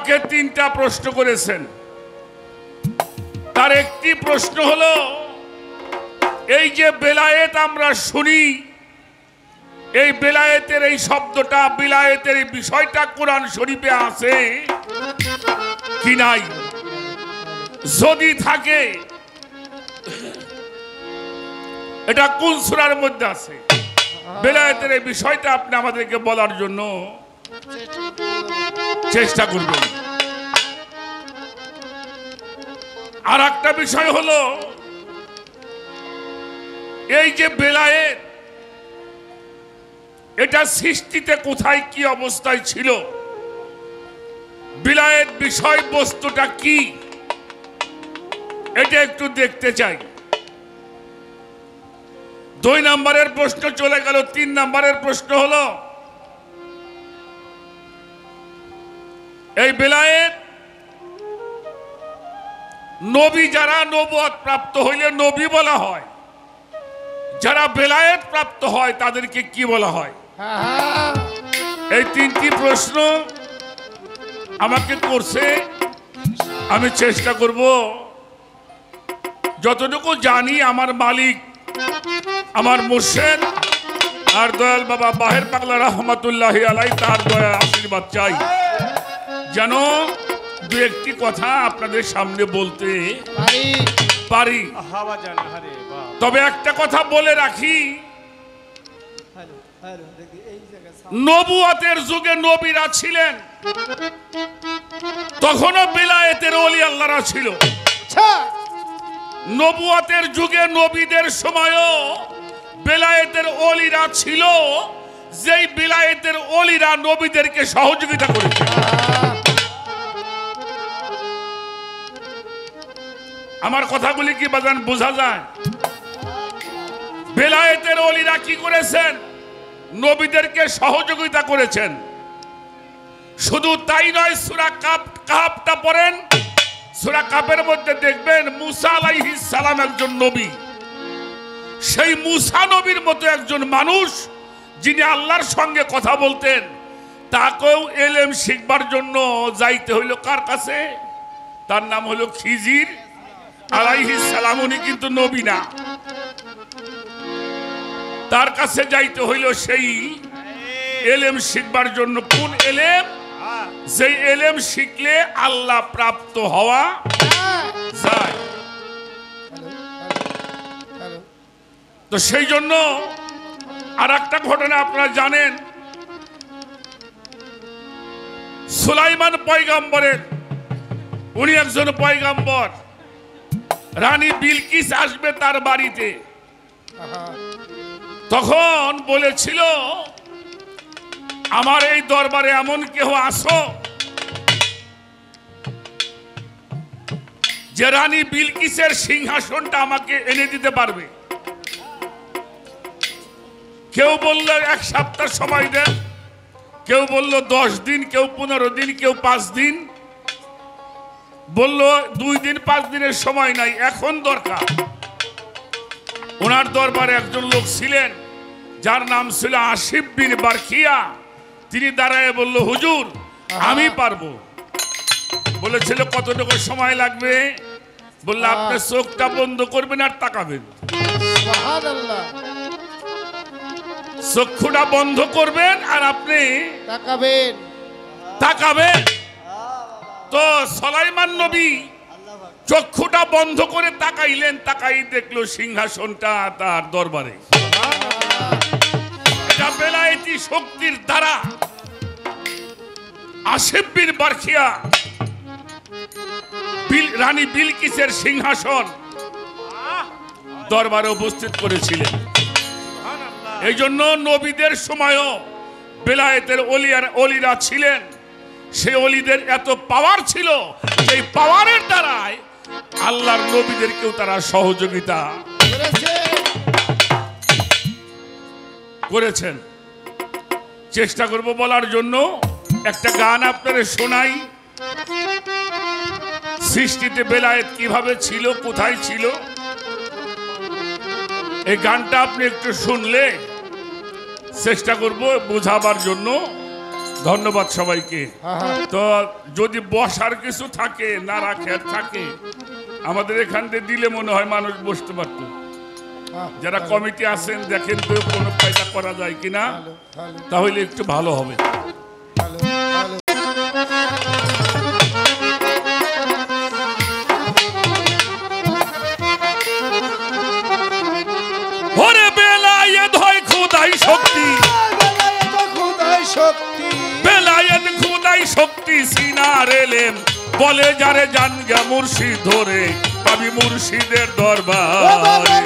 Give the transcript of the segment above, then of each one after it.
আমাকে 3টা প্রশ্ন করেছেন। তার একটি প্রশ্ন হলো, এই যে বেলায়েত আমরা শুনি, এই বেলায়েতের এই শব্দটা, বেলায়েতের এই বিষয়টা কোরআন শরীফে আছে কি নাই? যদি থাকে এটা কোন সূরার মধ্যে আছে? বেলায়েতের এই বিষয়টা আপনি আমাদেরকে বলার জন্য চেষ্টা করবেন। আর একটা বিষয় হলো, এই যে বেলায়েত, এটা সৃষ্টিতে কোথায় কি অবস্থায় ছিল, বেলায়েত বিষয়বস্তুটা কি, এটা একটু দেখতে চাই। 2 নম্বরের প্রশ্ন চলে গেল। 3 নম্বরের প্রশ্ন হলো, এই বেলায়েত নবী যারা নবুয়ত প্রাপ্ত হইলে নবী বলা হয়, যারা বেলায়েত প্রাপ্ত হয় তাদেরকে কি বলা হয়? এই 3টি প্রশ্ন আমাকে করছে। আমি চেষ্টা করব যতটুকু জানি, আমার মালিক, আমার মুর্শিদ আর দয়াল বাবা বাহের পাগলা রহমতুল্লাহি আলাইহি, তার দয়া আশীর্বাদ চাই যেন 2-1টি কথা আপনাদের সামনে বলতে পারি। তবে একটা কথা বলে রাখি, নবুয়তের যুগে নবীরা ছিলেন, তখনও বেলায়েতের ওলি আল্লাহরা ছিল। নবুয়তের যুগে নবীদের সময়ও বেলায়েতের ওলিরা ছিল, যেই বেলায়েতের ওলিরা নবীদেরকে সহযোগিতা করেছে। আমার কথাগুলি কি বাজান বোঝা যায়? বেলায়েতের ওলিরা কি করেছেন? নবীদেরকে সহযোগিতা করেছেন। শুধু তাই নয়, সূরা কাহফটা পড়েন, সূরা কাহফের মধ্যে দেখবেন মুসা আলাইহিস সালাম একজন নবী। সেই মুসা নবীর মতো একজন মানুষ, যিনি আল্লাহর সঙ্গে কথা বলতেন, তাকেও ইলম শিখবার জন্য যাইতে হইল কার কাছে? তার নাম হলো খিজির আলাইহিস সালাম। উনি কিন্তু নবী না, তার কাছে যাইতে হইল সেই ইলম শিখবার জন্য। কোন ইলম? যে ইলম শিখলে আল্লাহ প্রাপ্ত হওয়া যায়। তো সেই জন্য আর একটা ঘটনা আপনারা জানেন, সুলাইমান পয়গম্বরের, উনি একজন পয়গম্বর, রানী বিলকিস আসবে তার বাড়িতে। তখন বলেছিল, আমার এই দরবারে এমন কেউ আসো যে রানী বিলকিসের সিংহাসনটা আমাকে এনে দিতে পারবে। কেউ বলল 1 সপ্তাহ সময় দেন, কেউ বলল 10 দিন, কেউ 15 দিন, কেউ 5 দিন, বলল 2 দিন 5 দিনের সময় নাই, এখন দরকার। ওনার দরবারে একজন লোক ছিলেন যার নাম ছিল আসিফ বিন বারখিয়া। তিনি দাঁড়ায় বলল, হুজুর আমি পারবো। বলেছিল কতটুকু সময় লাগবে? বলল আপনি চোখটা বন্ধ করবেন আর তাকাবেন। চক্ষুটা বন্ধ করবেন আর আপনি তাকাবেন। তো সুলাইমান নবী চক্ষুটা বন্ধ করে তাকাইলেন, তাকাই দেখলো সিংহাসনটা তার দরবারে। এটা বেলায়েতি শক্তির দ্বারা আসিফ বিন বারখিয়া রানী বিলকিসের সিংহাসন দরবারে উপস্থিত করেছিলেন। এই জন্য নবীদের সময়ও বেলায়েতের ওলিরা ছিলেন। সেই ওলিদের এত পাওয়ার ছিল, সেই পাওয়ারের দ্বারাই আল্লাহর নবীদেরকেও তারা সহযোগিতা করেছেন। চেষ্টা করব বলার জন্য। একটা গান আপনাদের শোনাই, সৃষ্টিতে বেলায়েত কিভাবে ছিল, কোথায় ছিল। এই গানটা আপনি একটু শুনলে চেষ্টা করব বোঝাবার জন্য। ধন্যবাদ সবাইকে। তো যদি বসার কিছু থাকে, না রাখার থাকে, আমাদের এখান থেকে দিলে মনে হয় মানুষ বসতে পারত। যারা কমিটি আছেন দেখেন তো কোনো কায়দা করা যায় কিনা, তাহলে একটু ভালো হবে। ওরে বেলায়েত হয় খোদাই শক্তি, বেলায়েত খোদাই শক্তি সিনার এলেম বলে যারে জানগা মুর্শিদ ধরে পাবি মুর্শিদের দরবারে।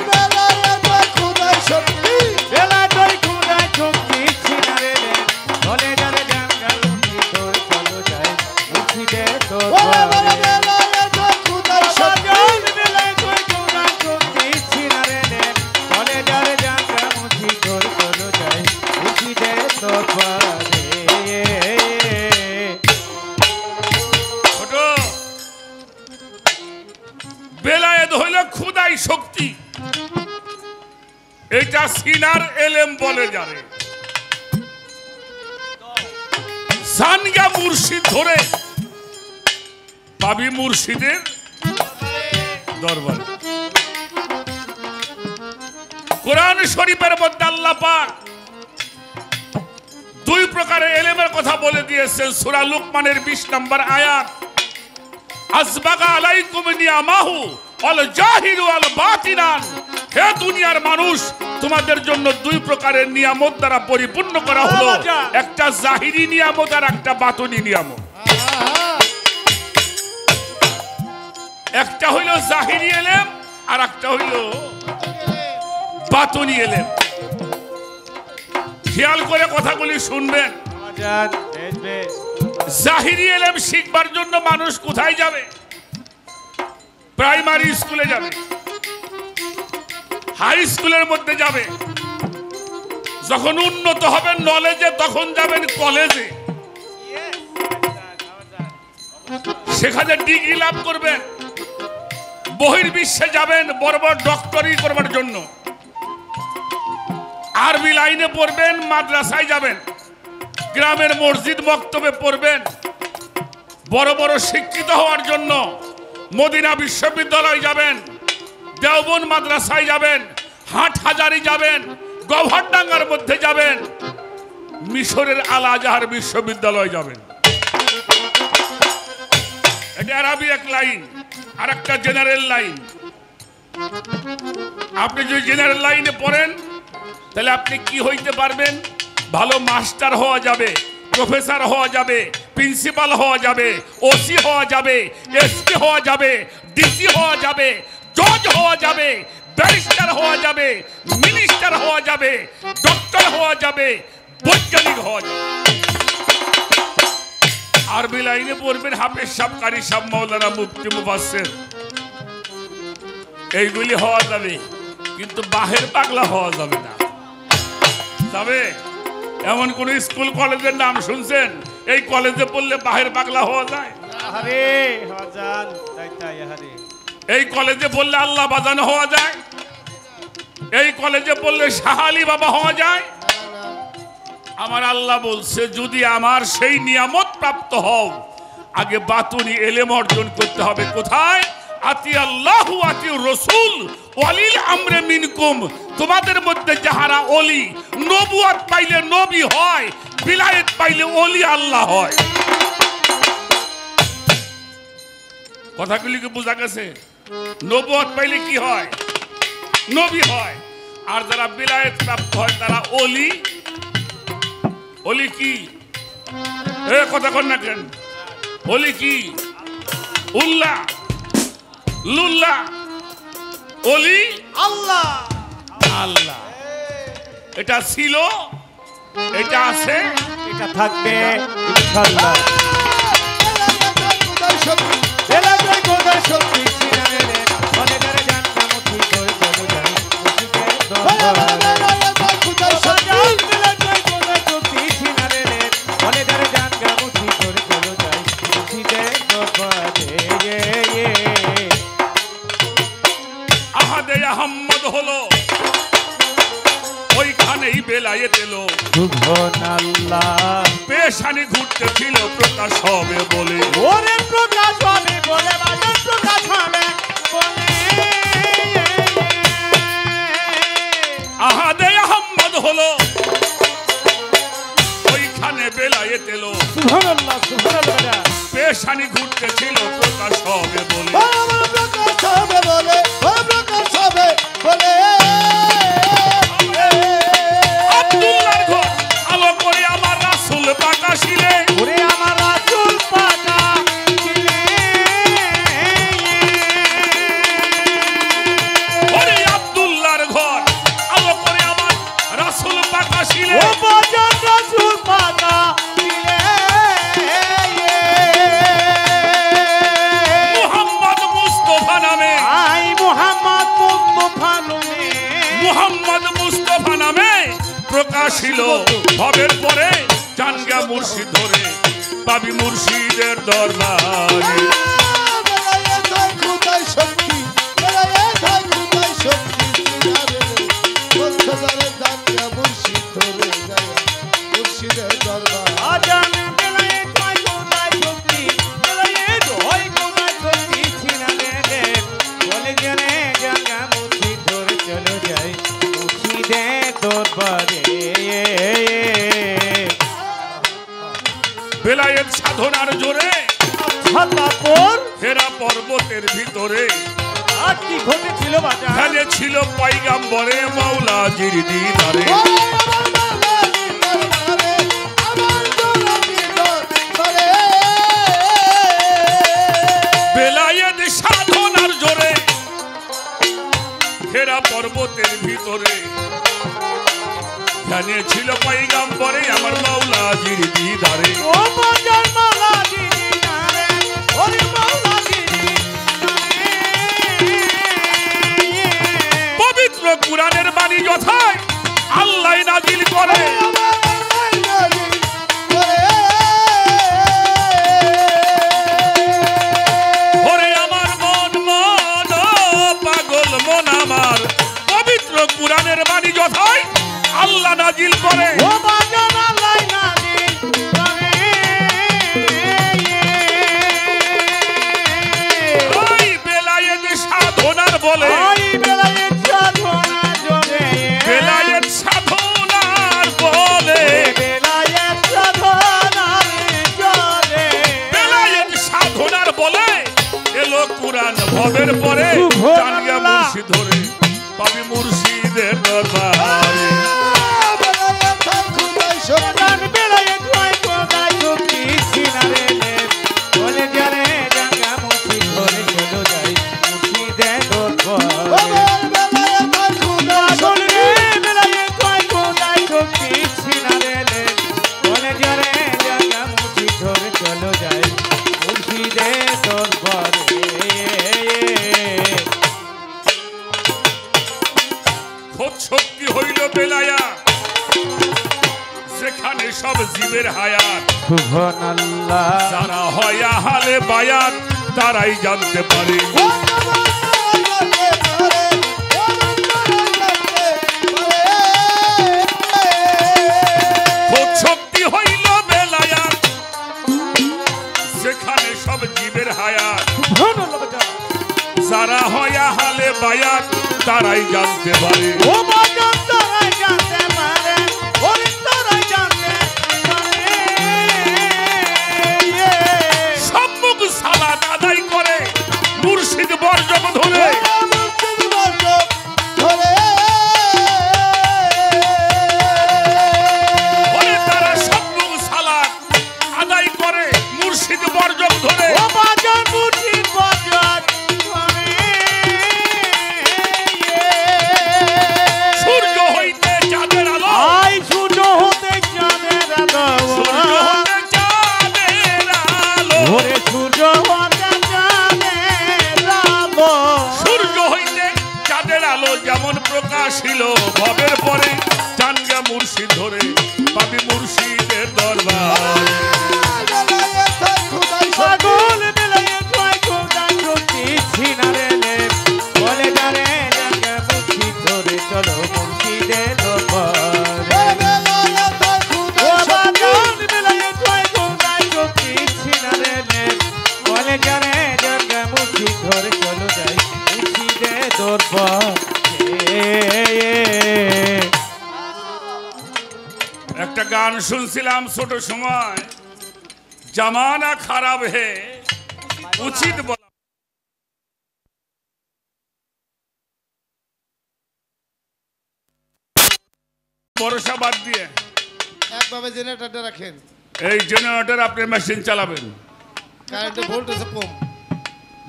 বেলায়েত হইল খোদাই শক্তি, এটা সিনার এলেম বলে যারে জানগা মুর্শিদ ধরে পাবি মুর্শিদের দরবারে। কোরআন শরীফের মধ্যে আল্লাহ পাক দুই প্রকারের এলেমের কথা বলে দিয়েছেন। সূরা লুকমানের 20 নম্বর আয়াত, আসবাগা আলাইকুম নিয়ামাহু আল জাহিরু আল বাতিনান। হে দুনিয়ার মানুষ, তোমাদের জন্য দুই প্রকারের নিয়ামত দ্বারা পরিপূর্ণ করা হলো, একটা জাহিরি নিয়ামত আর একটা বাতুনি নিয়ামত। একটা হইল জাহিরি এলেম আর একটা হইল বাতুনি এলেম। খেয়াল করে কথাগুলি শুনবেন। জাহিরি এলেম শিখবার জন্য মানুষ কোথায় যাবে? প্রাইমারি স্কুলে যাবে, হাই স্কুলের মধ্যে যাবে। যখন উন্নত হবেন নলেজে তখন যাবেন কলেজে, সেখানে ডিগ্রি লাভ করবেন। বহির্বিশ্বে যাবেন বড় বড় ডক্টরি করবার জন্য। আরবি লাইনে পড়বেন, মাদ্রাসায় যাবেন, গ্রামের মসজিদ মক্তবে পড়বেন। বড় বড় শিক্ষিত হওয়ার জন্য মদিনা বিশ্ববিদ্যালয় যাবেন, দেওবন্দ মাদ্রাসায় যাবেন, হাটহাজারী যাবেন, গভর্নডাঙ্গার মধ্যে যাবেন, মিশরের আল আজহার বিশ্ববিদ্যালয় যাবেন। এটা আরবি এক লাইন, আর একটা জেনারেল লাইন। আপনি যদি জেনারেল লাইনে পড়েন তাহলে আপনি কি হইতে পারবেন? ভালো মাস্টার হওয়া যাবে, প্রফেসর হওয়া যাবে, প্রিন্সিপাল হওয়া যাবে, ওসি হওয়া যাবে, এসপি হওয়া যাবে, ডিসি হওয়া যাবে, জজ হওয়া যাবে, ব্যারিস্টার হওয়া যাবে, মিনিস্টার হওয়া যাবে, ডক্টর হওয়া যাবে, বৈজ্ঞানিক হওয়া যাবে। আরবি লাইনে পড়বেন হাফেজ সাহেব, কারি সাহেব, মাওলানা, মুফতি, মুফাসসির, এইগুলি হওয়া যাবে। কিন্তু বাহের পাগলা হওয়া যাবে না। যাবে এমন কোন স্কুল কলেজের নাম শুনছেন এই কলেজে পড়লে বাহের পাগলা হওয়া যায়? এই কলেজে পড়লে আল্লাহ বাজানো হওয়া যায়? এই কলেজে পড়লে শাহ আলী বাবা হওয়া যায়? আমার আল্লাহ বলছে, যদি আমার সেই নিয়ামত প্রাপ্ত হও আগে বাতুনি এলেম অর্জন করতে হবে। কোথায়? আতি আল্লাহু আতি রাসূল ওয়ালিল আমরে মিনকুম। তোমাদের মধ্যে যাহারা ওলি, নবুয়ত পাইলে নবী হয়, বিলায়েত পাইলে ওলি আল্লাহ হয়। কথাগুলি কি বোঝা গেছে? নবুয়ত পাইলে কি হয়? নবী হয়। আর যারা বিলায়েত প্রাপ্ত হয় তারা ওলি। ওলি কি? এ কথা কন না কেন? ওলি কি? উল্লাহ, লুল্লাহ, ওলি আল্লাহ। আল্লাহ এটা ছিল, এটা আছে, এটা থাকবে ইনশাআল্লাহ। আহাদে আহম্মদ হলো ওই সেখানেই বেলায়েত এলো সুবহানাল্লাহ পেশানি ঘুরতেছিল প্রকাশ হবে বলে ওরে প্রকাশ হবে বলে বাজে প্রকাশ হবে বলে আহাদে আহম্মদ হলো ওইখানে বেলায়েত এলো সুবহানাল্লাহ সুবহানাল্লাহ পেশানি ঘুরতেছিল প্রকাশ হবে বলে প্রকাশ হবে বলে প্রকাশ হবে বলে আব্দুল্লাহর ঘর আলো করে আমার রাসূল পাকা ছিলে ওরে আমার রাসূল পাকা ছিলে ওরে আব্দুল্লাহর ঘর আলো করে আমার রাসূল পাকা ছিলে ও বাজার রাসূল পাকা ছিলে মুহাম্মদ মুস্তাফা নামে আই মুহাম্মদ মুস্তাফা নামে মুহাম্মদ মুস্তাফা নামে প্রকাশিল ভবের পরে জানগা মুর্শিদ ধরে পাবি মুর্শিদের দরবারে আজান বেলায় কয় কোথায় শক্তি বেলায় হয় কোথায় শক্তি ছিনালে বলে গেলে জায়গা মুর্শিদ ধরে চলে যায় মুর্শিদের দরবারে বেলায়েত সাধনার জোরে তারপর হেরা পর্বতের ভিতরে আর কি ঘটেছিল বাজার এখানে ছিল পয়গাম্বরে মাওলাজির দিদারে বেলায়েত সাধনার জোরে হেরা পর্বতের ভিতরে এখানে ছিল পয়গাম্বরে আমার মাওলাজির দিদারে ও বাজার মালা দিদি নারে ওরে মাওলা দিদি পবিত্র কুরআনের বাণী যথায় আল্লাহ নাজিল করে ওরে আমার মন মন পাগল মন আমার পবিত্র কুরআনের বাণী যথায় আল্লাহ নাজিল করে ও বাজার আল্লাহ নাজিল করে ওই বেলায়েত সাধনার বলে ওই বেলায় সাধনা জোরে বেলায়েত সাধনার বলে বেলায় সাধনা জোরে বেলায়েত সাধনার বলে এলো কুরআন ভবের পরে জানিয়া মুর্শিদ ধরে পাবি মুর্শিদের দরবারে জান বেলায় কয় কোথায় শক্তি ছিনারে বলে গেলে জায়গা মুর্শিদ ধরে চলে যায় মুর্শিদের দরবারে আসলে বেলায় কয় কোথায় শক্তি ছিনারে বলে গেলে জায়গা মুর্শিদ ধরে চলে যায় মুর্শিদের দরবারে খোঁজ শক্তি হইল বেলায়া সেখানে সব জীবের হায়াত সুবহানাল্লাহ যারা হয় আহলে বায়াত তারাই জানতে পারে খোঁজ শক্তি হইল বেলায়া সেখানে সব জীবের হায়াত যারা হয় আহলে বায়াত তারাই জানতে পারে ও বাজার তারাই জানতে পারে ওরে তারাই জানতে পারে সম্মুখ সালাত আদায় করে মুর্শিদ বর্জক ধরে ওরে তারা সম্মুখ সালাত আদায় করে মুর্শিদ বর্জক ধরে ও বাজার মুর্শিদ বাজার সূর্য হইতে চাঁদের আলো আই সূর্য হতে চাঁদের আলো সূর্য হতে চাঁদের আলো ওরে সূর্য হতে চাঁদের আলো সূর্য হইতে চাঁদের আলো যেমন প্রকাশিল ভবের পরে জানগা মুর্শিদ ধরে পাবি মুর্শিদের দরবার পাগল বেলায় কয় কোথায় শক্তি ছিনারে বলে যারে জায়গা মুর্শিদ ধরে চলো মুর্শিদের দরবার শুনছিলাম ছোট সময়, জামানা খারাপ হে উচিত বলা। ভরসা বাদ দিয়ে একভাবে জেনারেটরটা রাখেন, এই জেনারেটর আপনি মেশিন চালাবেন। কারেন্টের ভোল্টেজ কম।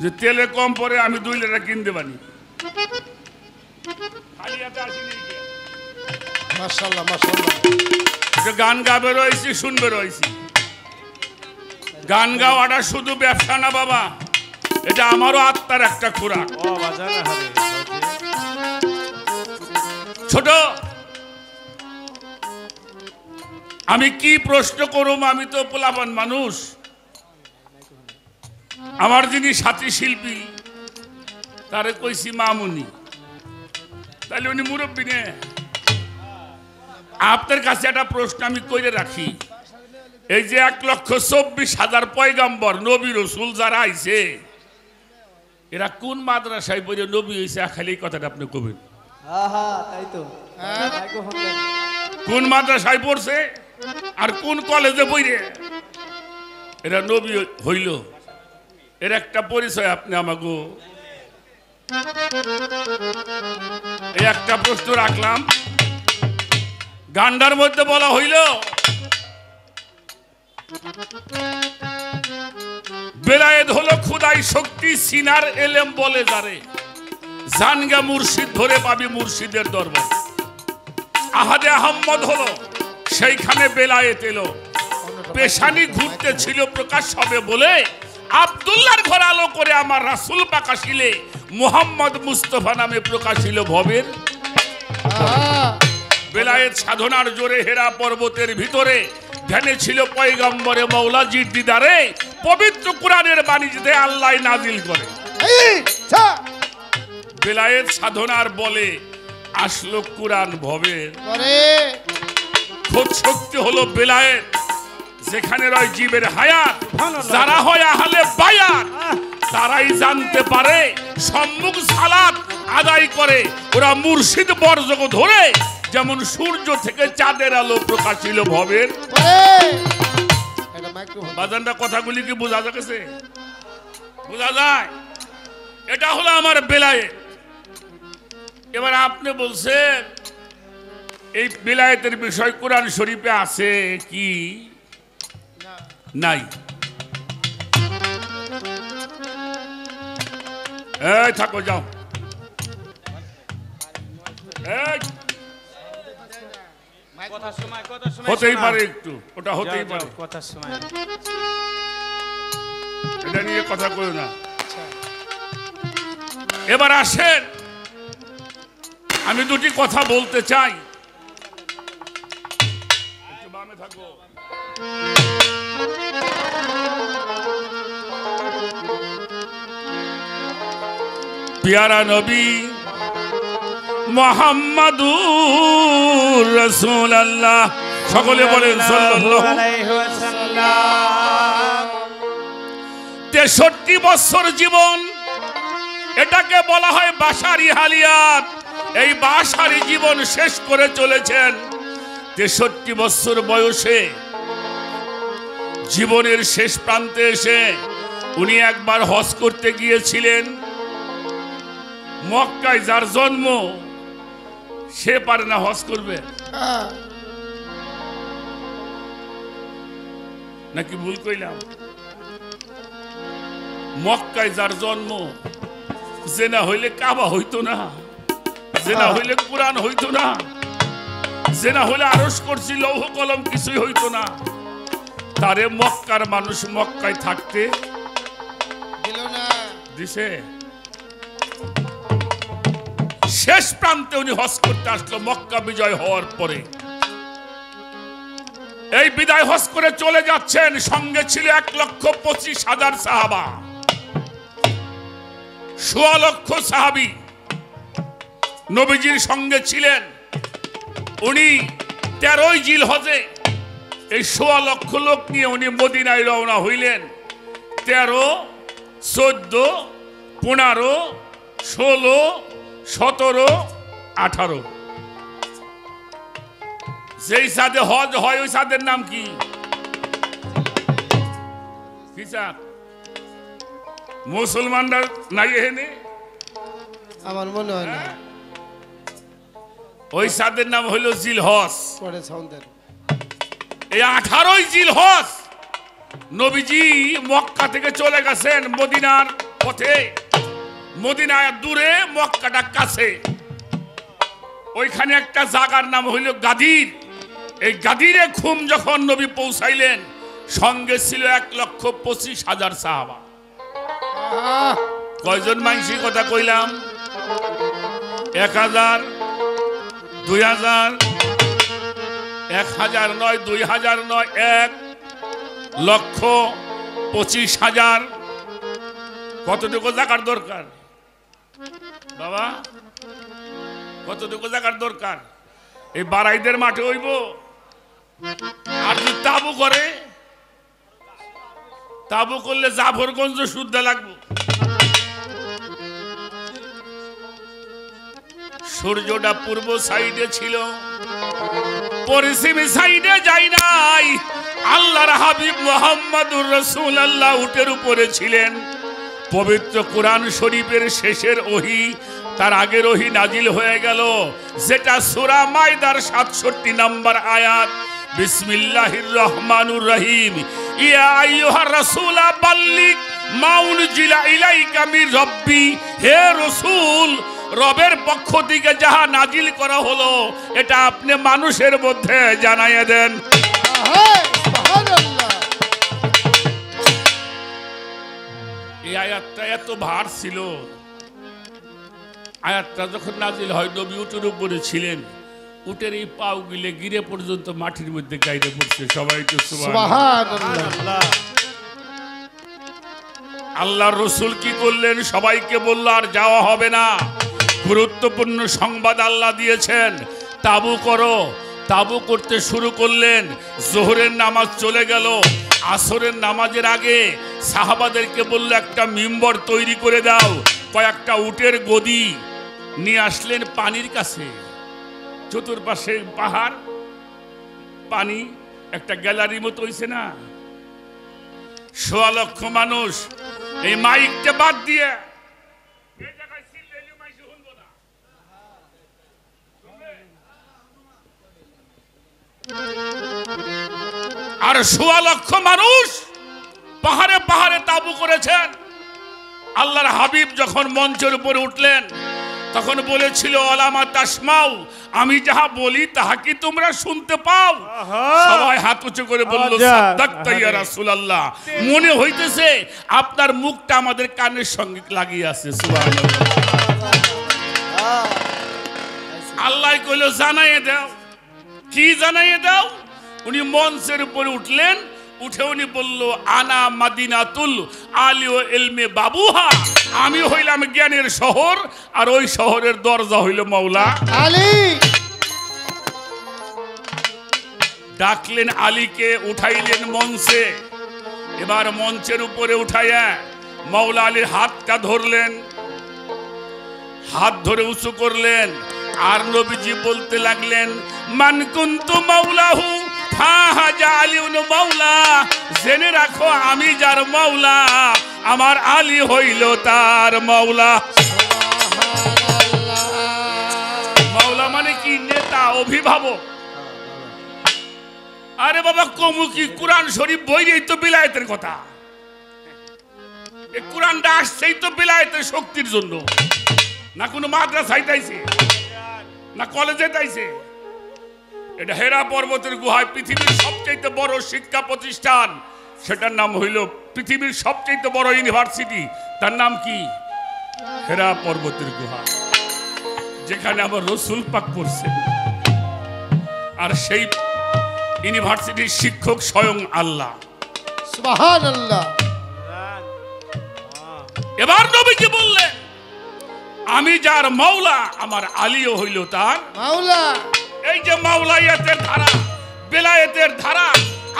যে তেলে কম পরে আমি 2 লিটার কিনতে পারি। খালি হাতে আসিনি কে? মাশাআল্লাহ মাশাআল্লাহ। যে গান গাবে রয়েছি, শুনবে রয়েছি। গান গাওয়াটা শুধু ব্যবসা না বাবা, এটা আমারও আত্মার একটা খোরাক। ও বাজানা হবে ছোট আমি কি প্রশ্ন করব? আমি তো পোলাপান মানুষ। আমার যিনি সাথী শিল্পী তারে কইছি মামুনি, তাহলে উনি মুরব্বী নে। আপনার কাছে একটা প্রশ্ন আমি কইরে রাখি, এই যে 1,24,000 পয়গাম্বর নবী রসুল যারা আইছে, এরা কোন মাদ্রাসায় পড়ে নবী হয়েছে? খালি এই কথাটা আপনি কবেন। তাই তো মাইক্রোফোন দেন। কোন মাদ্রাসায় পড়ছে আর কোন কলেজে পড়ে এরা নবী হইল? এর একটা পরিচয় আপনি আমাকে এই একটা প্রশ্ন রাখলাম। গান্ডার মধ্যে বলা হইল বেলায়েত হলো খুদাই শক্তি, সিনার এলেম বলে যারে, জানগা মুর্শিদ ধরে পাবি মুর্শিদের দরবার। আহাদে আহম্মদ হলো সেইখানে বেলায়েত এলো, পেশানি ঘুরতে ছিল প্রকাশ হবে বলে, আব্দুল্লাহর ঘর আলো করে আমার রাসূল পাকাশিলে, মুহাম্মদ মুস্তাফা নামে প্রকাশিল ভবের। বেলায়েত সাধনার জোরে হেরা পর্বতের ভিতরে ধ্যানে ছিল পয়গম্বরে মৌলাজির দিদারে, পবিত্র কোরআনের বাণীতে আল্লাহ নাজিল করে। বেলায়েত সাধনার বলে আসলো কোরআন ভবের। খোদ শক্তি হলো বেলায়েত, যেখানে রয় জীবের হায়াত, যারা হয় আহলে বায়াত তারাই জানতে পারে, সম্মুখ সালাত আদায় করে ওরা মুর্শিদ বর্জক ধরে, যেমন সূর্য থেকে চাঁদের আলো প্রকাশিল ভবের। বাজানটা কথাগুলি কি বোঝা যাচ্ছে? বোঝা যায়? এটা হলো আমার বেলায়েত। এবার আপনি বলছেন এই বেলায়েতের বিষয় কোরআন শরীফে আছে কি? নাই। এই থাকো, যাও। হতেই পারে একটু, ওটা হতেই পারে, কথার সময় এটা নিয়ে কথা কই না। এবার আসেন, আমি দুটি কথা বলতে চাই। একটু বামে থাকো। প্যারা নবী মুহাম্মাদুর রাসূলুল্লাহ, সকলে বলেন সাল্লাল্লাহু আলাইহি ওয়াসাল্লাম। 63 বছর জীবন, এটাকে বলা হয় বাশারি হালিয়াত। এই বাশারি জীবন শেষ করে চলেছেন 63 বছর বয়সে। জীবনের শেষ প্রান্তে এসে উনি একবার হজ করতে গিয়েছিলেন। মক্কায় যার জন্ম সে পারে না হজ করবে, নাকি ভুল কইলাম? মক্কায় যার জন্ম, জেনা হইলে কাবা হইতো না, জেনা হইলে কোরআন হইতো না, জেনা হইলে আরশ করছি লৌহ কলম কিছুই হইতো না। তারে মক্কার মানুষ মক্কায় থাকতে দিল না, দিছে। শেষ প্রান্তে উনি হজ করতে আসলো মক্কা বিজয় হওয়ার পরে। এই বিদায় হজ করে চলে যাচ্ছেন, সঙ্গে ছিল 1,25,000 সাহাবা, 1.25 লক্ষ সাহাবী নবীজির সঙ্গে ছিলেন। উনি 13ই জিলহজে এই 1.25 লক্ষ লোক নিয়ে উনি মদিনায় রওনা হইলেন। 13, 14, 15, 16, 17, 18 যেই সাথে হজ হয় ওই সাথের নাম কি? কি চাঁদ? মুসলমানরা নাই এখানে? আমার মনে হয় না ওই সাথের নাম হইল জিলহজ। পরে সাউন্ডের এই 18ই জিলহজ নবীজি মক্কা থেকে চলে গেছেন মদিনার পথে। মদিনায় দূরে, মক্কাটা কাছে। ওইখানে একটা জায়গার নাম হইল গাদির। এই গাদিরে খুম যখন নবী পৌঁছাইলেন, সঙ্গে ছিল 1,25,000 সাহাবা। কয়জন মানুষের কথা কইলাম? 1000, 2000, 1000 নয়, 2000 নয়, 1,25,000। কতটুকু জায়গার দরকার বাবা? কতটুকু জায়গার দরকার? এই বারাইদের মাঠে হইব? আর যদি তাবু করে, তাবু করলে জাফরগঞ্জ শুদ্ধ লাগবে। সূর্যটা পূর্ব সাইডে ছিল, পশ্চিম সাইডে যাই নাই। আল্লাহর হাবিব মুহাম্মদুর রাসূলুল্লাহ উটের উপরে ছিলেন। পবিত্র কোরআন শরীফের শেষের ওহী, তার আগের ওহী নাজিল হয়ে গেল, যেটা সূরা মাইদার 67 নম্বর আয়াত। বিসমিল্লাহির রহমানুর রহিম। ইয়া আইয়ুহার রাসূলা বাল্লিগ মা উনজিলা ইলাইকা মির রাব্বি। হে রাসূল, রবের পক্ষ থেকে যাহা নাজিল করা হলো এটা আপনি মানুষের মধ্যে জানাইয়া দেন। এই আয়াতটা এত ভার ছিল। আয়াতটা যখন নাজিল হয়, নবী উটের উপরে ছিলেন। উটের এই পাও গিলে গিরে পর্যন্ত মাটির মধ্যে গাইতে পড়ছে। সবাই তো সুবহানাল্লাহ। আল্লাহর রাসূল কি করলেন? সবাইকে বলল আর যাওয়া হবে না। গুরুত্বপূর্ণ সংবাদ আল্লাহ দিয়েছেন, তাবু করো। তাবু করতে শুরু করলেন। জোহরের নামাজ চলে গেল। আসরের নামাজের আগে সাহাবাদেরকে বলল একটা মিম্বর তৈরি করে দাও। কয়েকটা উটের গদি নিয়ে আসলেন পানির কাছে। চতুর্পাশে পাহাড়, পানি, একটা গ্যালারি মতো হইছে না? 1.25 লক্ষ মানুষ। এই মাইকটা বাদ দিয়ে আর 1.25 লক্ষ মানুষ পাহাড়ে পাহাড়ে তাবু করেছেন। আল্লাহর হাবিব যখন মঞ্চের উপরে উঠলেন, তখন বলেছিল আলামা তাসমাউ, আমি যাহা বলি তাহা কি তোমরা শুনতে পাও? সবাই হাত উঁচু করে বলল সাদাক্তা ইয়া রাসূলুল্লাহ। মনে হইতেছে আপনার মুখটা আমাদের কানের সঙ্গে লাগিয়ে আছে। সুবহানাল্লাহ। আল্লাহ কইল জানাইয়ে দাও। কি জানাইয়ে দাও? উনি মঞ্চের উপরে উঠলেন। উঠে উনি বলল আনা মাদিনাতুল আলি ও ইলমে বাবুহা। আমি হইলাম জ্ঞানের শহর, আর ওই শহরের দরজা হইল মাওলা আলী। ডাকলেন আলীকে, উঠাইলেন মঞ্চে। এবার মঞ্চের উপরে উঠাইয়া মাওলা আলীর হাতটা ধরলেন, হাত ধরে উঁচু করলেন। আর নবীজি বলতে লাগলেন মান কুনতু মাওলাহু ফাহাজা আলীউন মাওলা। জেনে রাখো আমি যার মাওলা, আমার আলী হইল তার মাওলা। মাওলা মানে কি? নেতা, অভিভাবক। আরে বাবা কমু কি? কোরআন শরীফ বইরেই তো বিলায়েতের কথা। এই কোরআনটা আসছেই তো বিলায়েতের শক্তির জন্য। না কোনো মাদ্রাসায় তাইছে, না কলেজে তাইছে। এটা হেরা পর্বতের গুহায় পৃথিবীর সবচেয়ে বড় শিক্ষা প্রতিষ্ঠান। সেটার নাম হইল পৃথিবীর সবচেয়ে বড় ইউনিভার্সিটি। তার নাম কি? হেরা পর্বতের গুহা, যেখানে আমার রাসূল পাক পড়ছেন। আর সেই ইউনিভার্সিটির শিক্ষক স্বয়ং আল্লাহ। সুবহানাল্লাহ। এবার নবীজি বললেন আমি যার মাওলা, আমার আলীও হইল তার মাওলা। এই যে মাওলাইয়াতের ধারা, বেলায়েতের ধারা,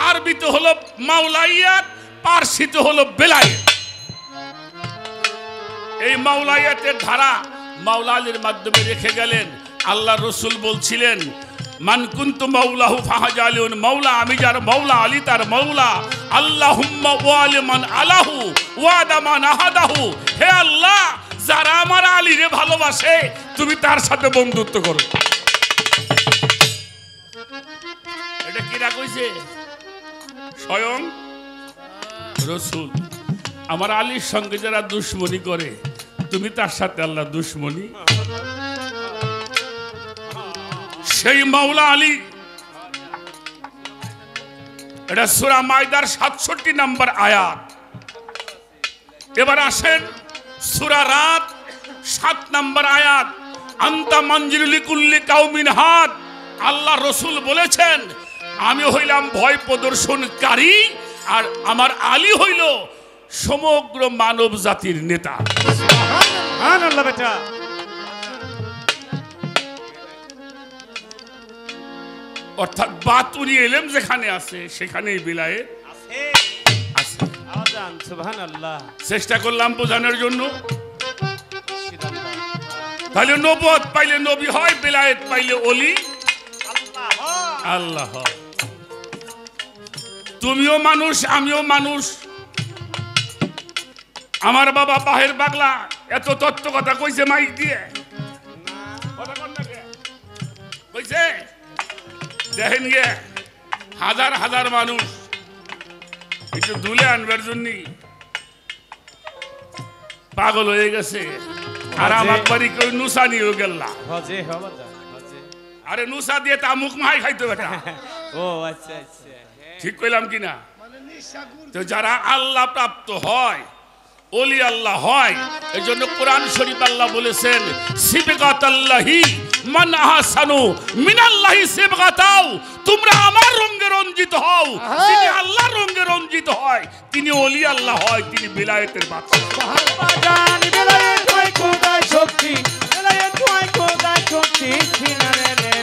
আরবিতে হলো মাওলাইয়াত, পারসিতে হলো বেলায়েত। এই মাওলাইয়াতের ধারা মাওলা আলীর মাধ্যমে রেখে গেলেন। আল্লাহ রসুল বলছিলেন মান কুনতু মাওলাহু ফাহাজা আলিউন মাওলা, আমি যার মাওলা আলী তার মাওলা। আল্লাহুম্মা ওয়ালি মান আলাহু ওয়াদা মান আহাদাহু, হে আল্লাহ যারা আমার আলীরে ভালোবাসে তুমি তার সাথে বন্ধুত্ব করো। এটা কিরা কইছে? স্বয়ং রসুল। আমার আলীর সঙ্গে যারা দুশ্মনী করে তুমি তার সাথে আল্লাহ দুশ্মনী। সেই মাওলা আলী, এটা সূরা মাইদার 67 নম্বর আয়াত। এবার আসেন সূরা রাত 7 নম্বর আয়াত। আনতা মঞ্জিলুল লিকুল্লি কাউমিন হাদ, আল্লাহ রসুল বলেছেন আমি হইলাম ভয় প্রদর্শনকারী আর আমার আলী হইল সমগ্র মানব জাতির নেতা। সুবহানাল্লাহ বেটা। অর্থাৎ বাতুরি এলেম যেখানে আছে সেখানেই বিলায়েত আছে। আজান সুবহানাল্লাহ। চেষ্টা করলাম বোঝানোর জন্য। তাহলে নবুয়ত পাইলে নবী হয়, বিলায়েত পাইলে ওলি আল্লাহ হয়। তুমিও মানুষ আমিও মানুষ। আমার বাবা বাহের পাগলা এত তত্ত্ব কথা কইছে মাইক দিয়ে, কথা কন না কে? কইছে দেখেন গে হাজার হাজার মানুষ একটু দুলে আনবার জন্য পাগল হয়ে গেছে। আর আমার বাড়ি কেউ নুসা নিয়েও গেল্লা। হজে হবাদা হজে। আরে নুসা দিয়ে তা মুখ মাই খাইতো বেটা। ও আচ্ছা আচ্ছা। ঠিক কইলাম কিনা? তো যারা আল্লাহ প্রাপ্ত হয়, ওলি আল্লাহ হয়, এই জন্য কোরআন শরীফ আল্লাহ বলেছেন সিবগাতাল্লাহি মান আহসানু মিনাল্লাহি সিবগাতাও, তোমরা আমার রঙে রঞ্জিত হও। তিনি আল্লাহর রঙে রঞ্জিত হয়, তিনি ওলি আল্লাহ হয়, তিনি বিলায়েতের বাদশা। বাজান বেলায়েত হয় খোদার শক্তি, বেলায়েত হয় খোদার শক্তি। সিনারে রে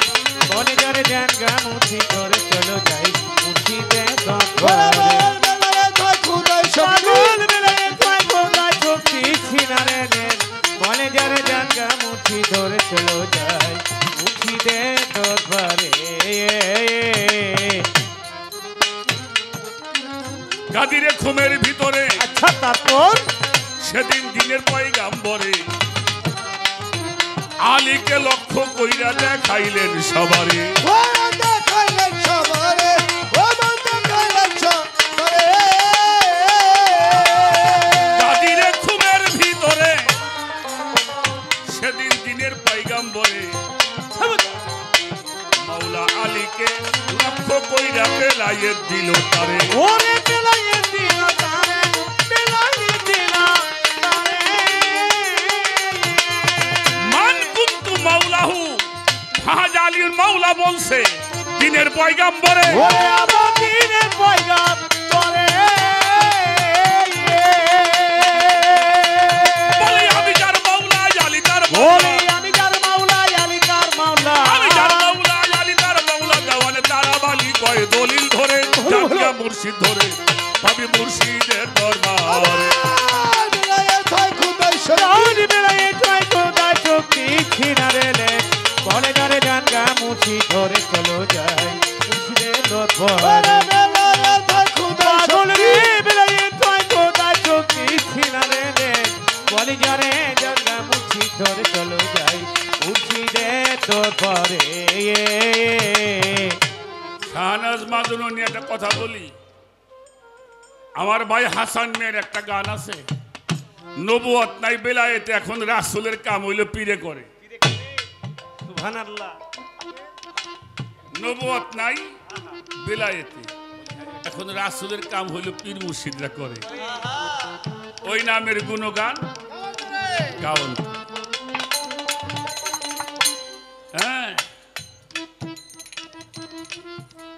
বনে জরে ধ্যান গান উঠি করে চলো যাই উঠিতে গঙ্গরে। বেলায়েত হয় খোদার শক্তি, বেলায়েত হয় খোদার শক্তি। সিনারে রে বনে জরে ধ্যান গান উঠি ধরে চলো যাই উঠিতে দরবারে। গাদিরে খুমের ভিতরে আচ্ছা তারপর সেদিন দিনের পয়গাম্বরে আলীকে লক্ষ্য কইরা দেখাইলেন সবারে। গাদিরে খুমের ভিতরে সেদিন দিনের পয়গাম্বরে মাওলা আলীকে লক্ষ্য কইরা বেলায়েত দিল তারে। ওরে বেলায়েত দিল তারে, বেলায়েত দিল তারে। মান কুনতু মাওলাহু ফাহাজা আলীর মাওলা বলছে দিনের পয়গাম্বরে। ওরে আমার দিনের পয়গাম করে। বলি আমি যার মাওলা আলী তার ওরে মাওলা, আমি যার মাওলা আলী তার মাওলা। আমি যার মাওলা আলী তার মাওলা। দেওয়ানে তারা বালি কয় দলিল ধরে জাতিয়া মুর্শিদ ধরে পাবি মুর্শিদের দরবারে। রাউনি বেলায়েত হয় খোদার শক্তি। সিনারে রে বনে জরে ধ্যান গান উঠি ধরে চলো যাই মুর্শিদের দরবারে। পাগল রে বেলায়েত হয় খোদার শক্তি। সিনারে রে বনে জরে ধ্যান গান উঠি ধরে চলো যাই মুর্শিদের দরবারে। শাহনাজ মাজনু নিয়ে একটা কথা বলি। আমার ভাই হাসান মেয়ের একটা গান আছে, নবুয়ত নাই বেলায়েতে, এখন রাসূলের কাম হইল পীরে করে। সুবহানাল্লাহ। নবুয়ত নাই বেলায়েতে, এখন রাসূলের কাম হইল পীর মুর্শিদরা করে। ওই নামের গুণগান গাওন। হ্যাঁ,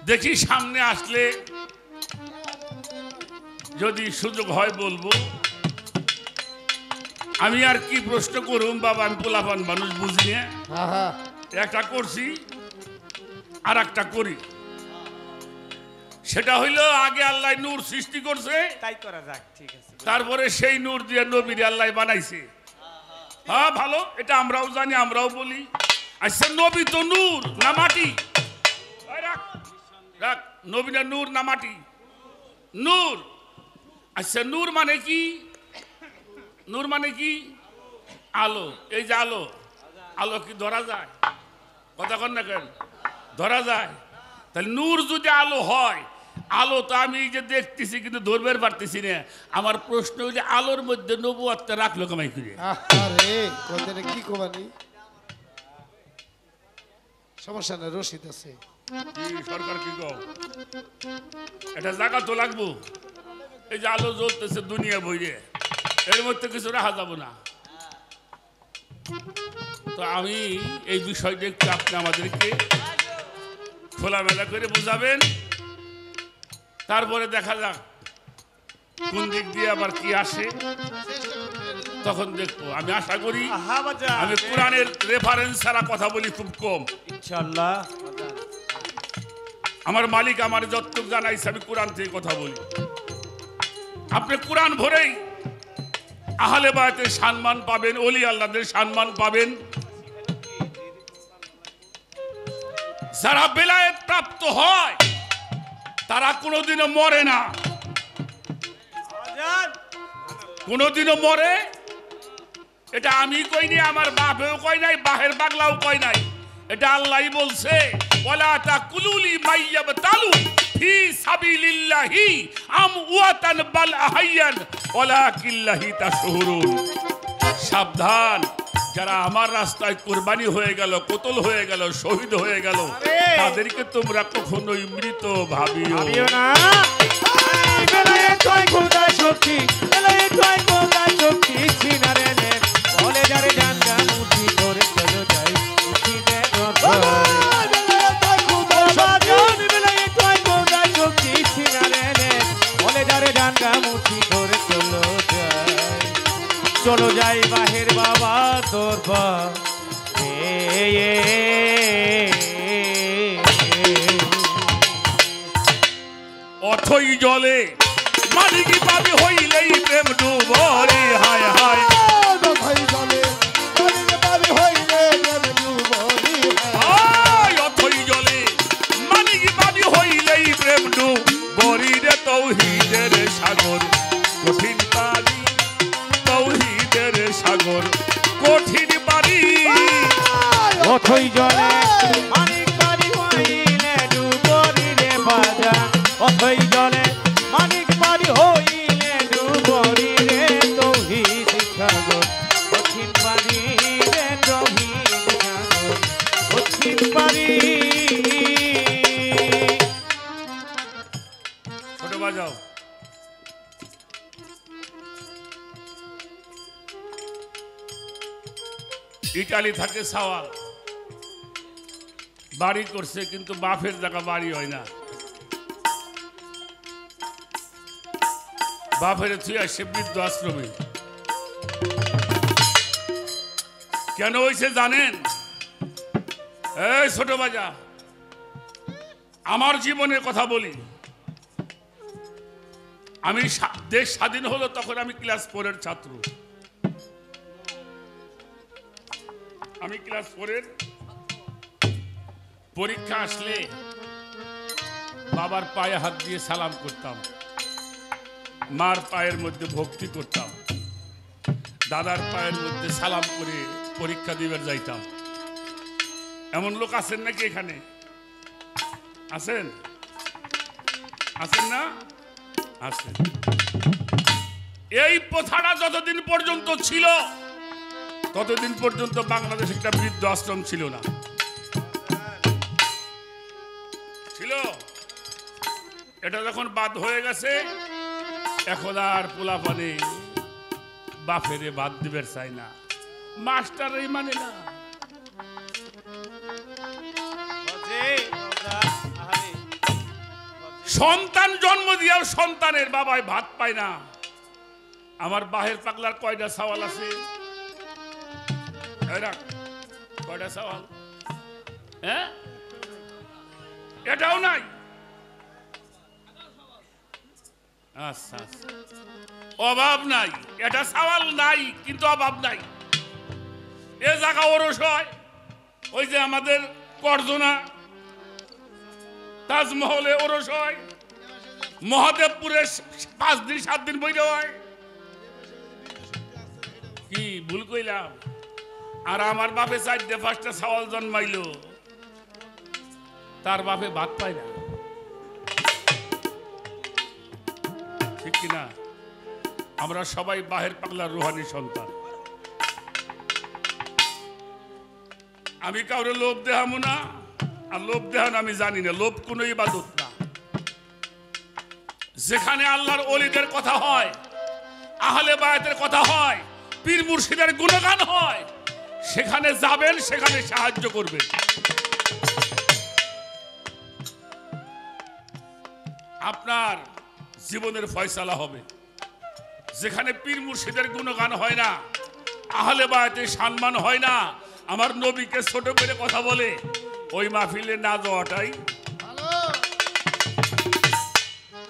দেখি সামনে আসলে যদি সুযোগ হয় বলবো। আমি আর কি প্রশ্ন করুম বাবা, আমি পোলাপান মানুষ বুঝি না। একটা করছি আর একটা করি। সেটা হইলো আগে আল্লাহ নূর সৃষ্টি করছে, তাই করা যাক, ঠিক আছে। তারপরে সেই নূর দিয়ে নবীর আল্লাহ বানাইছে। হ্যাঁ ভালো, এটা আমরাও জানি, আমরাও বলি। আচ্ছা নবী তো নূর না মাটি? রাখ। নবীনা নূর না মাটি? নূর। আচ্ছা নূর মানে কি? নূর মানে কি? আলো। এই যে আলো, আলো কি ধরা যায়? কথা কন না কেন? ধরা যায়। তাহলে নূর যদি আলো হয়, আলো তো আমি এই যে দেখতেছি কিন্তু ধরবে পারতেছি না। আমার প্রশ্ন হচ্ছে আলোর মধ্যে নবুয়াতটা রাখলো কামাই করে? আরে কোথায় কি কমানি সমস্যা না, রশিদ আছে। কি সরকার কি কও? এটা জায়গা তো লাগবো। এই যে আলো জ্বলতেছে দুনিয়া বইরে, এর মধ্যে কিছু রাখা যাবো না। তো আমি এই বিষয়টা একটু আপনি আমাদেরকে খোলামেলা করে বুঝাবেন, তারপরে দেখা যাক কোন দিক দিয়ে আবার কি আসে, তখন দেখবো। আমি আশা করি হ্যাঁ বাজান, আমি কোরআনের রেফারেন্স ছাড়া কথা বলি খুব কম। ইনশাআল্লাহ আমার মালিক আমার যতটুক জানাইছে আমি কোরআন থেকে কথা বলি। আপনি কোরআন ভরেই আহলে বায়াতের সম্মান পাবেন, ওলি আল্লাহদের সম্মান পাবেন। যারা বেলায়েত প্রাপ্ত হয় তারা কোনোদিনও মরে না, বাজান। কোনোদিনও মরে। এটা আমি কইনি, আমার বাপেও কয় নাই, বাহের পাগলাও কয় নাই, এটা আল্লাহই বলছে। ওয়ালা তাকুলুলি মাইয়াবতালু ফি সাবিলিল্লাহি আমওয়াতান বাল আহাইয়ান ওয়ালাকিল্লাহি তাশহুরুন। সাবধান, যারা আমার রাস্তায় কুরবানি হয়ে গেল, কতল হয়ে গেল, শহীদ হয়ে গেল, তাদেরকে তোমরা কখনোই মৃত ভাবিও ভাবিও না। এই বেলায় তুই খোদার শক্তি, বেলায় তুই খোদার শক্তি সিনারে নে, বলে যারে জানগা মুঠি ধরে চলো যাই মুঠি দে বাজান। বেলায় তুই খোদার শক্তি সিনারে নে, বলে যারে জানগা মুঠি ধরে চলো যাই, চলো যাই বাহের বাবা দরবার। অথই জলে মালিকি পাবি হইলেই প্রেম ডুবরে। হায় হায় হায়, অথই জলে মালিকি পাবি হইলেই প্রেম ডুবরি রে। তৌহিদের সাগর কঠিন পারি, তৌহিদের সাগর কঠিন পারি। অথই জলে মানিক বাড়ি হইলে ডুবরি রে বাজান, অথই জলে মানিক বাড়ি হইলে ডুবরি রে। তৌহিদ সাগর কঠিন বাড়ি রে, তৌহিদ সাগর কঠিন বাড়ি। ছোট বাজাও। ইটালি থাকে সাওয়াল, বাড়ি করছে কিন্তু বাপের জায়গা বাড়ি হয় না। বাপের তুই আসে বৃদ্ধ আশ্রমে। কেন হয়েছে জানেন? এই ছোট বাজা, আমার জীবনের কথা বলি। আমি দেশ স্বাধীন হলো তখন আমি ক্লাস 4-এর ছাত্র। আমি ক্লাস 4-এর পরীক্ষা আসলে বাবার পায়ে হাত দিয়ে সালাম করতাম, মার পায়ের মধ্যে ভক্তি করতাম, দাদার পায়ের মধ্যে সালাম করে পরীক্ষা দিবার যাইতাম। এমন লোক আছেন নাকি এখানে? আছেন? আছেন না? আছেন। এই প্রথাটা যতদিন পর্যন্ত ছিল ততদিন পর্যন্ত বাংলাদেশে একটা বৃদ্ধ আশ্রম ছিল না। ছিল, এটা যখন বাদ হয়ে গেছে এখন আর পোলাপানে বাপেরে বাদ দিবের চাই না, মাস্টারই মানে না। সন্তান জন্ম দিয়েও সন্তানের বাবায় ভাত পায় না। আমার বাহের পাগলার কয়টা সওয়াল আছে? কয়টা সওয়াল? হ্যাঁ, এটাও নাই। আচ্ছা আচ্ছা, অভাব নাই, এটা সওয়াল নাই কিন্তু অভাব নাই। এ জায়গা ওরস হয়, ওই যে আমাদের করজনা তাজমহলে ওরস হয়, মহাদেবপুরে 5 দিন 7 দিন বইতে হয়। কি ভুল কইলাম? আর আমার বাপে 4-5টা সওয়াল জন্মাইলো, তার বাপে ভাত পায় না, ঠিক কিনা? আমরা সবাই বাহের পাগলার রুহানি সন্তান। আমি কাউরে লোভ দেহামু না, আর লোভ দেহান আমি জানি না, লোভ কোনো ইবাদত না। যেখানে আল্লাহর ওলিদের কথা হয়, আহলে বায়াতের কথা হয়, পীর মুর্শিদের গুণগান হয়, সেখানে যাবেন, সেখানে সাহায্য করবেন। আপনার জীবনের ফয়সালা হবে। যেখানে পীর মুর্শিদের গুণগান হয় না, আহলে বায়াতের সম্মান হয় না, আমার নবীকে ছোট করে কথা বলে, ওই মাহফিলে না যাওয়াটাই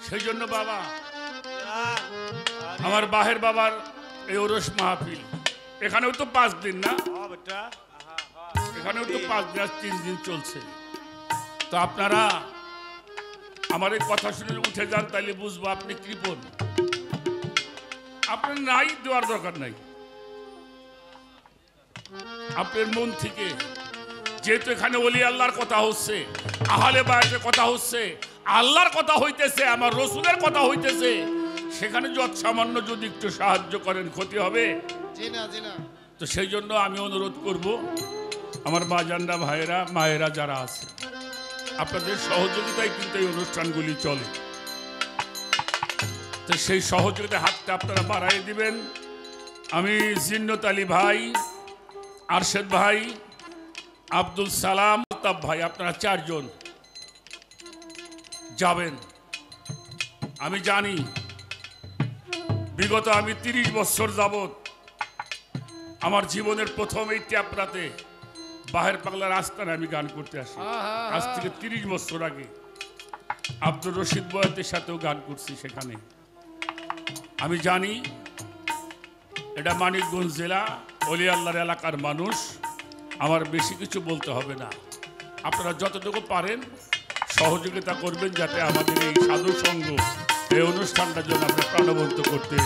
সেই জন্য। বাবা, আমার বাহের বাবার এই ওরস মাহফিল, এখানেও তো 5 দিন না, এখানেও তো 5 দিন, 3 দিন চলছে। তো আপনারা আমার এই কথা শুনে উঠে যান, তাইলে বুঝবো আপনি কৃপণ। আপনার নাই দেওয়ার দরকার নাই, আপনার মন থেকে, যেহেতু এখানে ওলি আল্লাহর কথা হচ্ছে, আহলে বায়াতের কথা হচ্ছে, আল্লাহর কথা হইতেছে, আমার রসুলের কথা হইতেছে, সেখানে যত সামান্য যদি একটু সাহায্য করেন ক্ষতি হবে? তো সেই জন্য আমি অনুরোধ করব, আমার বাজানরা ভাইয়েরা মায়েরা যারা আছে, আপনাদের সহযোগিতায় কিন্তু এই অনুষ্ঠানগুলি চলে। তো সেই সহযোগিতার হাতটা আপনারা বাড়াই দিবেন। আমি জিন্নত আলী ভাই, আরশেদ ভাই, আব্দুল সালাম, আলতাফ ভাই, আপনারা 4 জন যাবেন। আমি জানি বিগত আমি 30 বছর যাবত আমার জীবনের প্রথম এই ট্যাপরাতে বাহের পাগলার আস্তানে আমি গান করতে আসি। আজ থেকে 30 বছর আগে আব্দুর রশিদ বয়াতের সাথেও গান করছি সেখানে। আমি জানি এটা মানিকগঞ্জ জেলা, অলি আল্লাহর এলাকার মানুষ, আমার বেশি কিছু বলতে হবে না। আপনারা যতটুকু পারেন সহযোগিতা করবেন, যাতে আমাদের এই সাধু সঙ্গ এই অনুষ্ঠানটার জন্য আমরা প্রাণবন্ত করতে।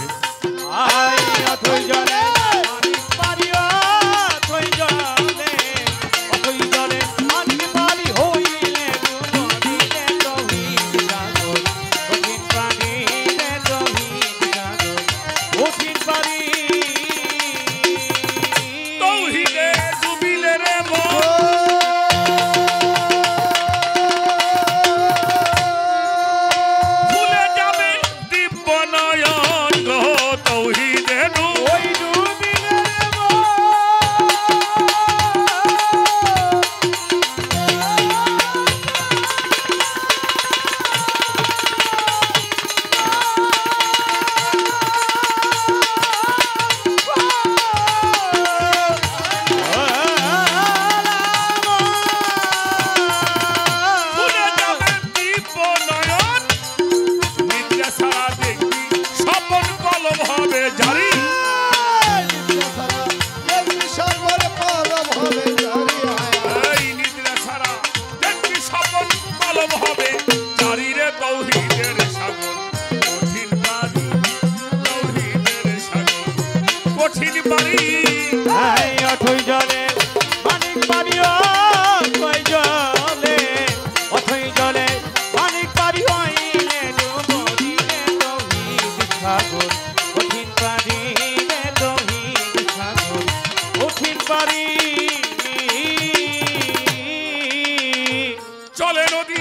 চলে নদী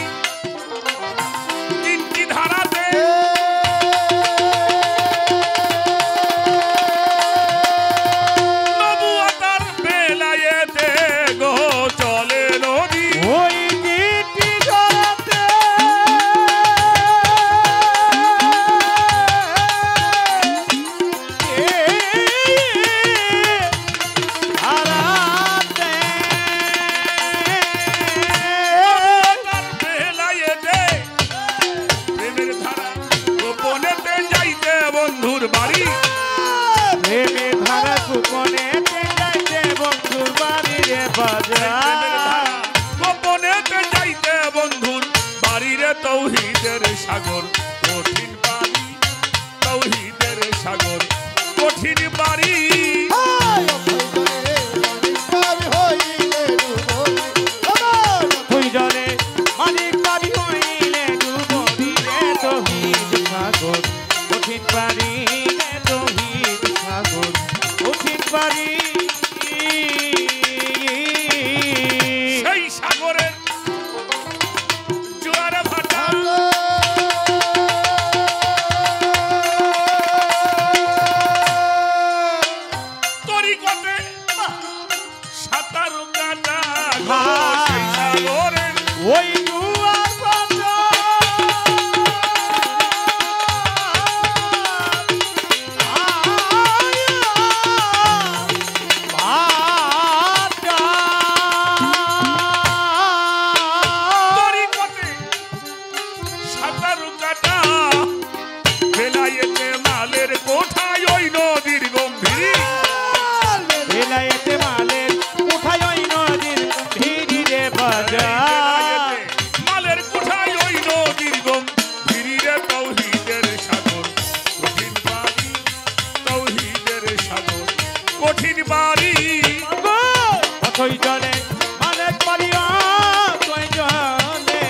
3টি ধারাতে, নবুয়তের বেলায়েতে গো চলে নদী, ওই 3টি ধারাতে বন্ধুর বাড়ি, প্রেমের ধারা গোপনেতে যাইতে বন্ধুর বাড়ি রে বাজার, গোপনেতে যাইতে বন্ধুর বাড়ি সাগর কঠিন বাড়ি তৌহিদের সাগর কঠিন বাড়ি তুই জলে মানিক পাবি হইলে ডুববি রে তৌহিদ সাগর কঠিন পারি রে তৌহিদ সাগর কঠিন পারি সেই সাগরের জোয়ার ভাটা তরিকতে সাঁতার কাটা গো সেই সাগরের ওই জুয়ার ভাটা তরিকতে সাঁতার কাটা বেলায়েতে মালের কোঠায় ওই নদীর গম্ভীর বেলায়েতে মালের কোঠায় ওই নদীর ভিড়িরে বাজার মালের কোঠায় ওই নদীর গম্ভীরে তৌহিদের সাগর কঠিন বাড়ি তৌহিদের সাগর কঠিন বাড়ি অথই জলে মালিক পারিয়া তুই জলে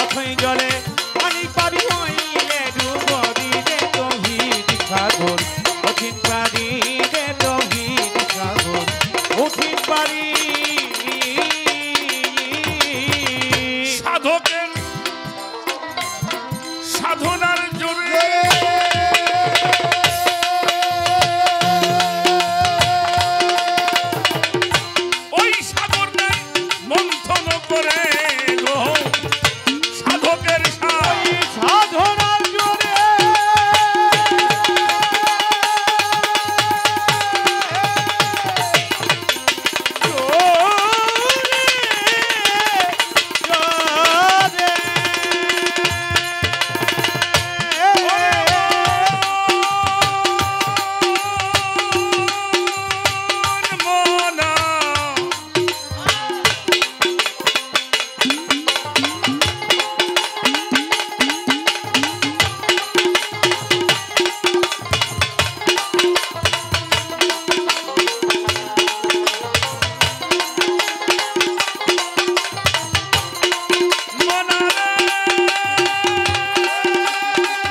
অথই জলে মালিক পারি হইলে ডুববি রে তৌহিদ সাগর কঠিন পারি রে তৌহিদ সাগর কঠিন পারি সাধকের সাধনার জোরে ওই সাগর নাই মন্থন করে গো সাধকের সাধনার জোরে মনা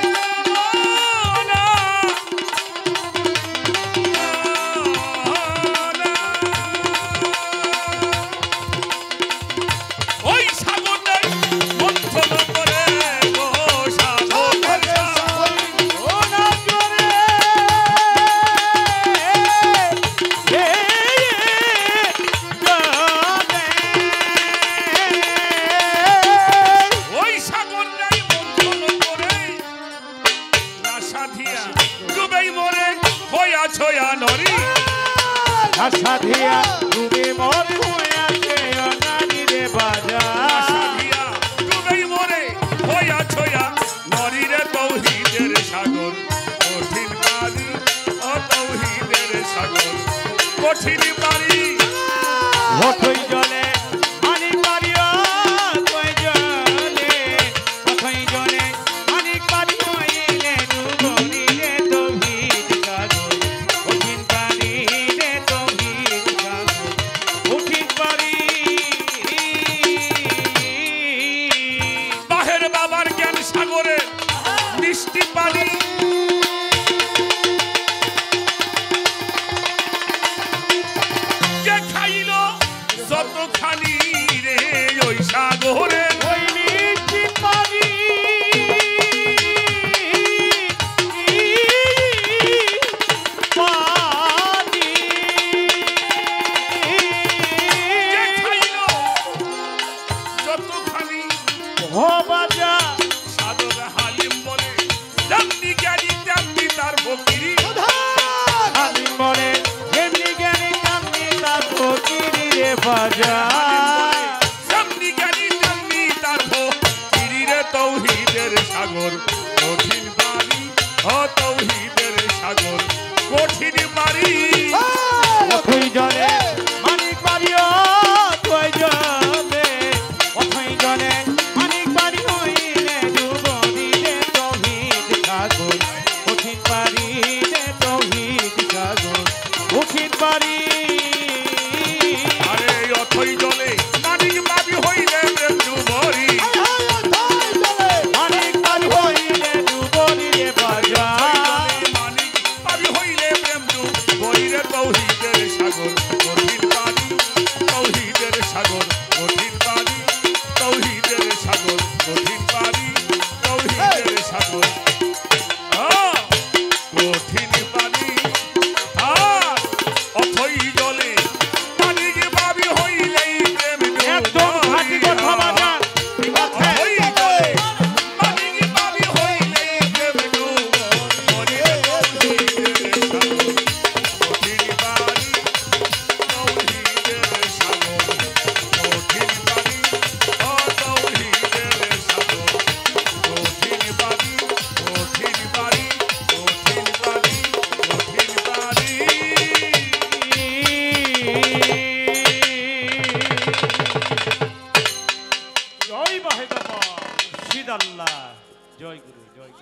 মনা ওই সাগর নাই মন্থন করে গো সাধকের সাধনার জোরে ওই সাগর নাই মন্থন করে আশা দিয়া ডুবেই মরে হইয়া ছয়া নরি আশা দিয়া ডুবে মর হইয়াছে অনানিরে বাজার আশা দিয়া ডুবেই মরে হইয়া ছয়া নরি রে তৌহিদের সাগর কঠিন বাড়ি ও তৌহিদের সাগর কঠিন বাড়ি অথই জলে মানিক পারিয়া তুই জলে অথই জলে মানিক পারি হইলে ডুববি রে তৌহিদ সাগর কঠিন পারি রে তৌহিদ সাগর কঠিন পারি বাহের বাবার জ্ঞান সাগরে মিষ্টি পানি যে খাইল যতখানি রে ওই সাগরে ওই মিষ্টি পানি পানি যে খাইল যতখানি ও বাজা সাদর হালিম বলে যেমনি জ্ঞানী তেমনি তার ফকিরি আমি মনে এমনি জ্ঞানী কামনি তার ফকিরি রে বাজা যেমনি জ্ঞানী তেমনি তার ফকিরি রে তৌহিদের সাগর কঠিন বাড়ি ও তৌহিদের সাগর কঠিন বাড়ি অথই জলে মানিক পারিয়া তুই জলে অথই জলে মানিক পারি হইলে ডুববি আল্লাহ জয় গুরু জয় গুরু।